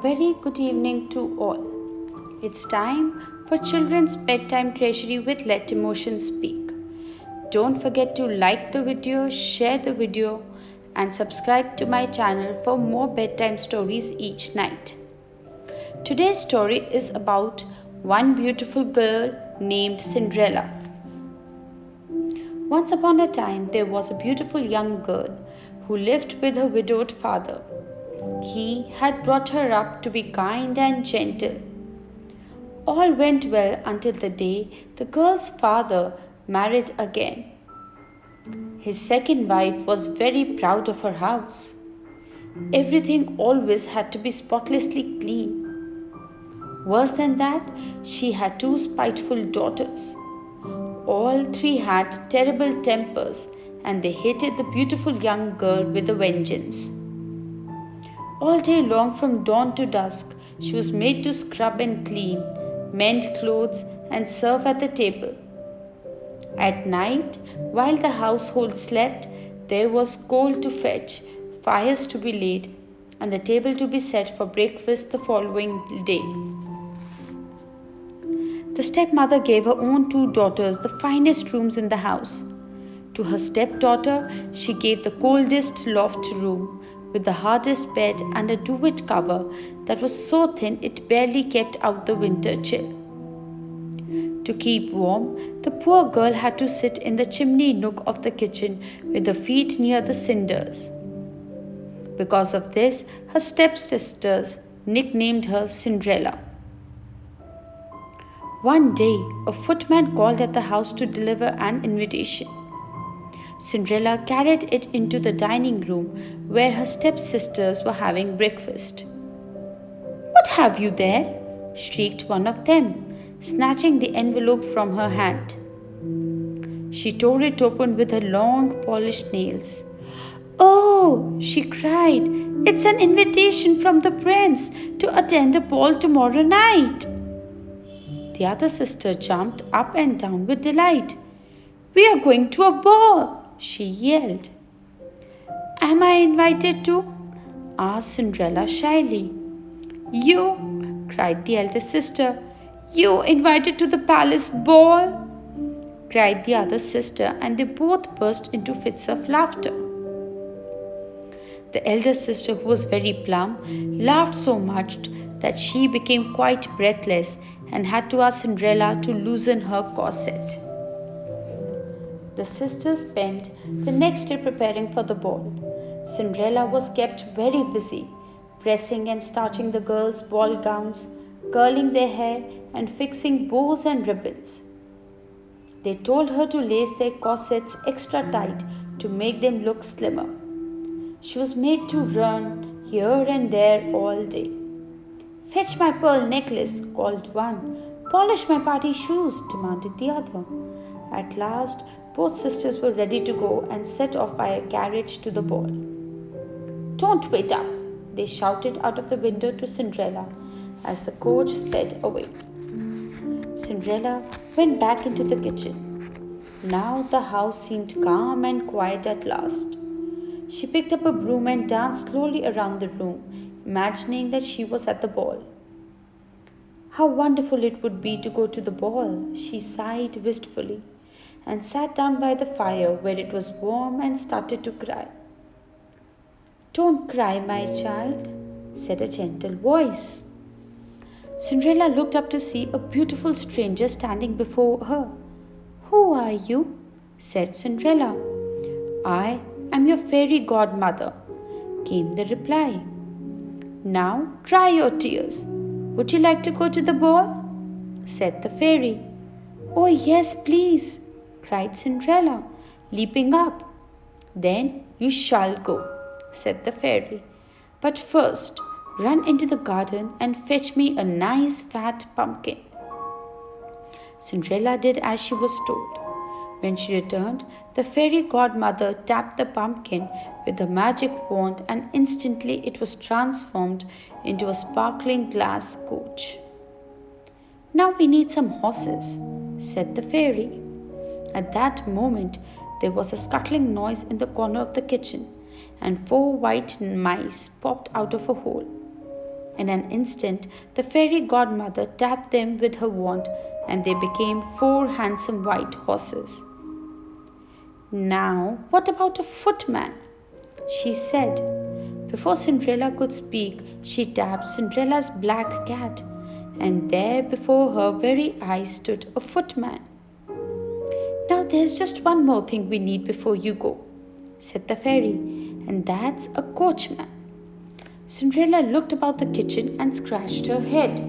very good evening to all. It's time for Children's Bedtime Treasury with Let Emotion Speak. Don't forget to like the video, share the video, and subscribe to my channel for more bedtime stories each night. Today's story is about one beautiful girl named Cinderella. Once upon a time, there was a beautiful young girl who lived with her widowed father. He had brought her up to be kind and gentle. All went well until the day the girl's father married again. His second wife was very proud of her house. Everything always had to be spotlessly clean. Worse than that, she had two spiteful daughters. All three had terrible tempers and they hated the beautiful young girl with a vengeance. All day long from dawn to dusk, she was made to scrub and clean, mend clothes, and serve at the table. At night, while the household slept, there was coal to fetch, fires to be laid, and the table to be set for breakfast the following day. The stepmother gave her own two daughters the finest rooms in the house. To her stepdaughter, she gave the coldest loft room, with the hardest bed and a duvet cover that was so thin it barely kept out the winter chill. To keep warm, the poor girl had to sit in the chimney nook of the kitchen with her feet near the cinders. Because of this, her stepsisters nicknamed her Cinderella. One day, a footman called at the house to deliver an invitation. Cinderella carried it into the dining room where her stepsisters were having breakfast. "What have you there?" shrieked one of them, snatching the envelope from her hand. She tore it open with her long polished nails. "Oh!" she cried, "it's an invitation from the prince to attend a ball tomorrow night." The other sister jumped up and down with delight. "We are going to a ball!" she yelled. "Am I invited too?" asked Cinderella shyly. "You?" cried the elder sister. "You invited to the palace ball?" cried the other sister, and they both burst into fits of laughter. The elder sister, who was very plump, laughed so much that she became quite breathless and had to ask Cinderella to loosen her corset. The sisters spent the next day preparing for the ball. Cinderella was kept very busy, pressing and starching the girls' ball gowns, curling their hair, and fixing bows and ribbons. They told her to lace their corsets extra tight to make them look slimmer. She was made to run here and there all day. "Fetch my pearl necklace," called one. "Polish my party shoes," demanded the other. At last, both sisters were ready to go and set off by a carriage to the ball. "Don't wait up," they shouted out of the window to Cinderella as the coach sped away. Cinderella went back into the kitchen. Now the house seemed calm and quiet at last. She picked up a broom and danced slowly around the room, imagining that she was at the ball. How wonderful it would be to go to the ball, she sighed wistfully, and sat down by the fire where it was warm and started to cry. "Don't cry, my child," said a gentle voice. Cinderella looked up to see a beautiful stranger standing before her. "Who are you?" said Cinderella. "I am your fairy godmother," came the reply. "Now dry your tears. Would you like to go to the ball?" said the fairy. "Oh, yes, please," cried Cinderella, leaping up. "Then you shall go," said the fairy. "But first, run into the garden and fetch me a nice fat pumpkin." Cinderella did as she was told. When she returned, the fairy godmother tapped the pumpkin with the magic wand and instantly it was transformed into a sparkling glass coach. "Now we need some horses," said the fairy. At that moment, there was a scuttling noise in the corner of the kitchen, and 4 white mice popped out of a hole. In an instant, the fairy godmother tapped them with her wand and they became 4 handsome white horses. "Now, what about a footman?" she said. Before Cinderella could speak, she tapped Cinderella's black cat, and there before her very eyes stood a footman. "Now there's just one more thing we need before you go," said the fairy, "and that's a coachman." Cinderella looked about the kitchen and scratched her head.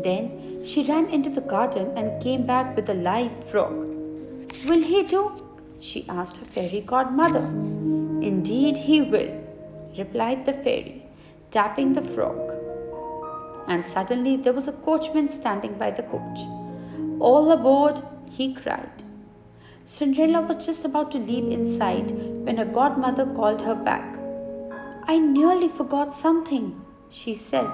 Then she ran into the garden and came back with a live frog. "Will he do?" she asked her fairy godmother. "Indeed he will," replied the fairy, tapping the frog. And suddenly there was a coachman standing by the coach. "All aboard!" he cried. Cinderella was just about to leap inside when her godmother called her back. "I nearly forgot something," she said.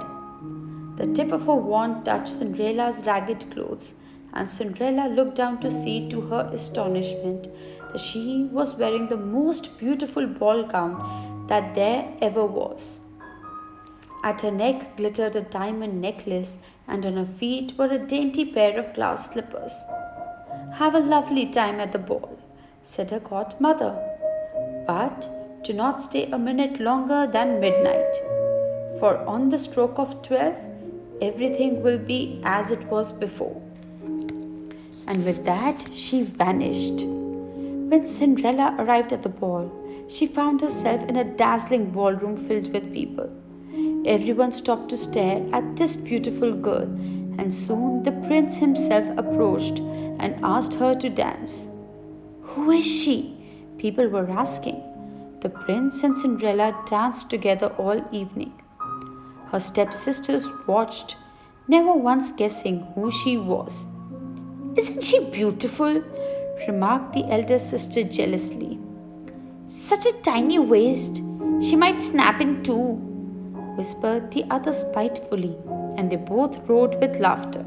The tip of her wand touched Cinderella's ragged clothes, and Cinderella looked down to see, to her astonishment, that she was wearing the most beautiful ball gown that there ever was. At her neck glittered a diamond necklace, and on her feet were a dainty pair of glass slippers. "Have a lovely time at the ball," said her godmother, "but do not stay a minute longer than midnight, for on the stroke of 12, everything will be as it was before." And with that, she vanished. When Cinderella arrived at the ball, she found herself in a dazzling ballroom filled with people. Everyone stopped to stare at this beautiful girl, and soon the prince himself approached and asked her to dance. "Who is she?" people were asking. The prince and Cinderella danced together all evening. Her stepsisters watched, never once guessing who she was. "Isn't she beautiful?" remarked the elder sister jealously. "Such a tiny waist, she might snap in two," whispered the other spitefully, and they both roared with laughter.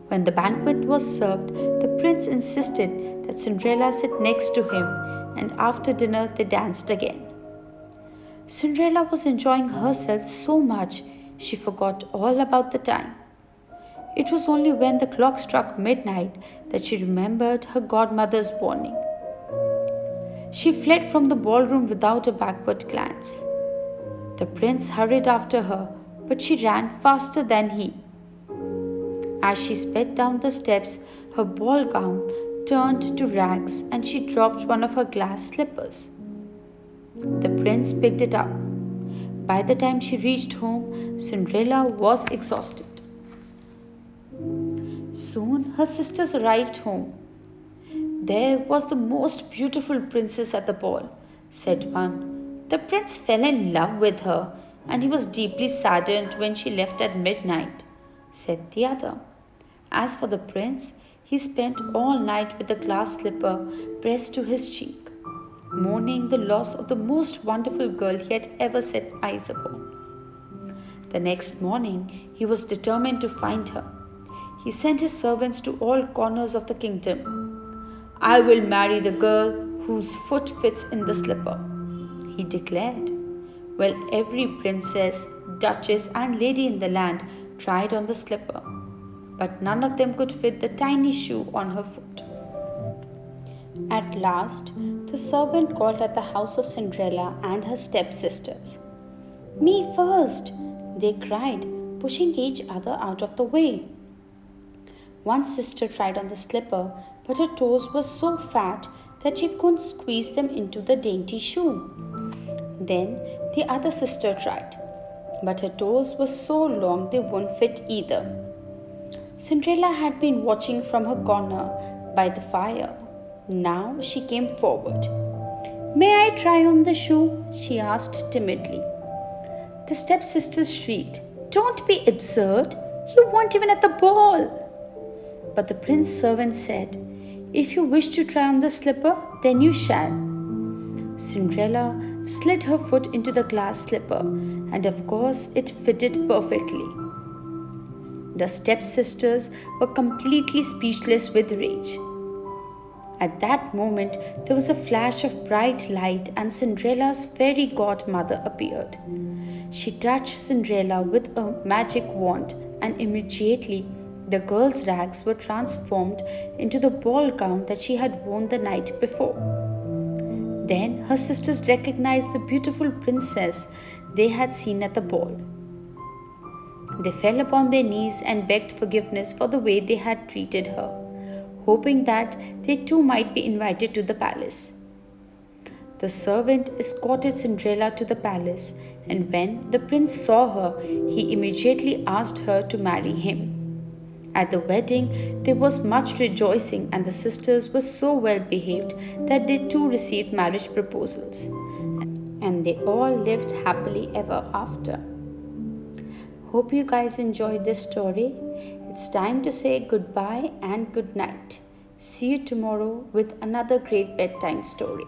When the banquet was served, the prince insisted that Cinderella sit next to him, and after dinner they danced again. Cinderella was enjoying herself so much she forgot all about the time. It was only when the clock struck midnight that she remembered her godmother's warning. She fled from the ballroom without a backward glance. The prince hurried after her, but she ran faster than he. As she sped down the steps, her ball gown turned to rags and she dropped one of her glass slippers. The prince picked it up. By the time she reached home, Cinderella was exhausted. Soon her sisters arrived home. "There was the most beautiful princess at the ball," said one. "The prince fell in love with her, and he was deeply saddened when she left at midnight," said the other. As for the prince, he spent all night with the glass slipper pressed to his cheek, mourning the loss of the most wonderful girl he had ever set eyes upon. The next morning, he was determined to find her. He sent his servants to all corners of the kingdom. "I will marry the girl whose foot fits in the slipper," he declared. Well, every princess, duchess, and lady in the land tried on the slipper, but none of them could fit the tiny shoe on her foot. At last, the servant called at the house of Cinderella and her stepsisters. "Me first," they cried, pushing each other out of the way. One sister tried on the slipper, but her toes were so fat that she couldn't squeeze them into the dainty shoe. Then the other sister tried, but her toes were so long they wouldn't fit either. Cinderella had been watching from her corner by the fire. Now she came forward. "May I try on the shoe?" she asked timidly. The stepsisters shrieked, "Don't be absurd! You weren't even at the ball!" But the prince's servant said, "If you wish to try on the slipper, then you shall." Cinderella slid her foot into the glass slipper, and of course it fitted perfectly. The stepsisters were completely speechless with rage. At that moment, there was a flash of bright light, and Cinderella's fairy godmother appeared. She touched Cinderella with a magic wand, and immediately the girl's rags were transformed into the ball gown that she had worn the night before. Then her sisters recognized the beautiful princess they had seen at the ball. They fell upon their knees and begged forgiveness for the way they had treated her, hoping that they too might be invited to the palace. The servant escorted Cinderella to the palace, and when the prince saw her, he immediately asked her to marry him. At the wedding, there was much rejoicing, and the sisters were so well behaved that they too received marriage proposals. And they all lived happily ever after. Hope you guys enjoyed this story. It's time to say goodbye and good night. See you tomorrow with another great bedtime story.